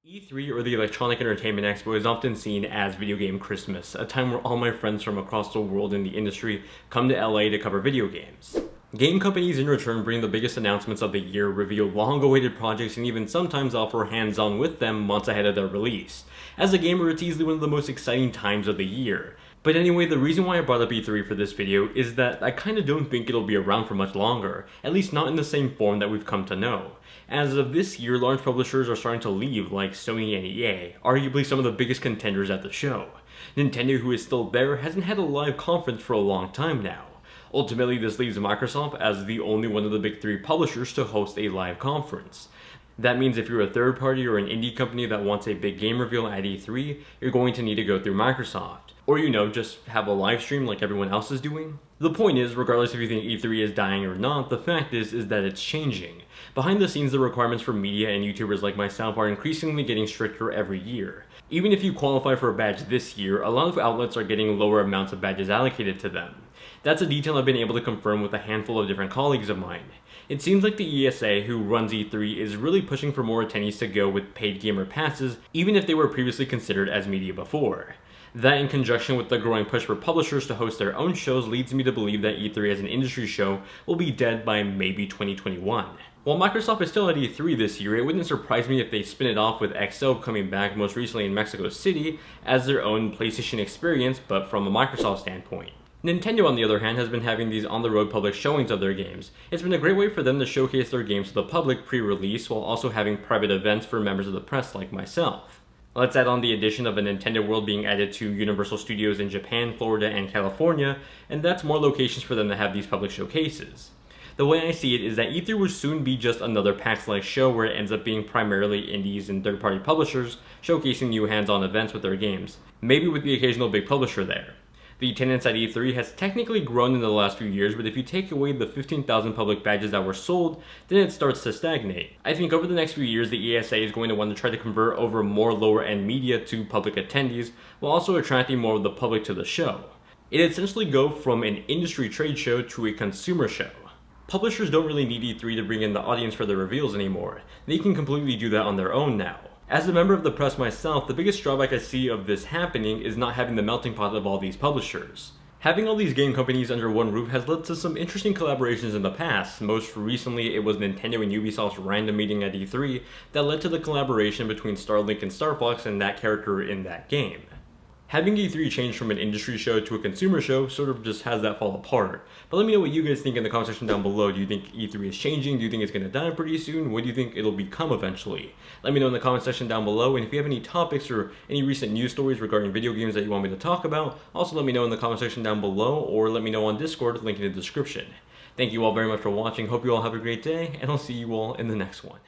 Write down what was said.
E3, or the Electronic Entertainment Expo, is often seen as video game Christmas, a time where all my friends from across the world in the industry come to LA to cover video games. Game companies in return bring the biggest announcements of the year, reveal long-awaited projects, and even sometimes offer hands-on with them months ahead of their release. As a gamer, it's easily one of the most exciting times of the year. But anyway, the reason why I brought up E3 for this video is that I kinda don't think it'll be around for much longer, at least not in the same form that we've come to know. As of this year, large publishers are starting to leave, like Sony and EA, arguably some of the biggest contenders at the show. Nintendo, who is still there, hasn't had a live conference for a long time now. Ultimately, this leaves Microsoft as the only one of the big three publishers to host a live conference. That means if you're a third party or an indie company that wants a big game reveal at E3, you're going to need to go through Microsoft. Or, just have a live stream like everyone else is doing. The point is, regardless if you think E3 is dying or not, the fact is that it's changing. Behind the scenes, the requirements for media and YouTubers like myself are increasingly getting stricter every year. Even if you qualify for a badge this year, a lot of outlets are getting lower amounts of badges allocated to them. That's a detail I've been able to confirm with a handful of different colleagues of mine. It seems like the ESA, who runs E3, is really pushing for more attendees to go with paid gamer passes, even if they were previously considered as media before. That, in conjunction with the growing push for publishers to host their own shows, leads me to believe that E3 as an industry show will be dead by maybe 2021. While Microsoft is still at E3 this year, it wouldn't surprise me if they spin it off with XO coming back most recently in Mexico City as their own PlayStation experience, but from a Microsoft standpoint. Nintendo, on the other hand, has been having these on-the-road public showings of their games. It's been a great way for them to showcase their games to the public pre-release while also having private events for members of the press like myself. Let's add on the addition of a Nintendo World being added to Universal Studios in Japan, Florida, and California, and that's more locations for them to have these public showcases. The way I see it is that E3 will soon be just another PAX-like show where it ends up being primarily indies and third-party publishers showcasing new hands-on events with their games, maybe with the occasional big publisher there. The attendance at E3 has technically grown in the last few years, but if you take away the 15,000 public badges that were sold, then it starts to stagnate. I think over the next few years, the ESA is going to want to try to convert over more lower-end media to public attendees, while also attracting more of the public to the show. It'd essentially go from an industry trade show to a consumer show. Publishers don't really need E3 to bring in the audience for their reveals anymore. They can completely do that on their own now. As a member of the press myself, the biggest drawback I see of this happening is not having the melting pot of all these publishers. Having all these game companies under one roof has led to some interesting collaborations in the past. Most recently, it was Nintendo and Ubisoft's random meeting at E3 that led to the collaboration between Starlink and Star Fox and that character in that game. Having E3 change from an industry show to a consumer show sort of just has that fall apart. But let me know what you guys think in the comment section down below. Do you think E3 is changing? Do you think it's going to die pretty soon? What do you think it'll become eventually? Let me know in the comment section down below, and if you have any topics or any recent news stories regarding video games that you want me to talk about, also let me know in the comment section down below, or let me know on Discord, link in the description. Thank you all very much for watching, hope you all have a great day, and I'll see you all in the next one.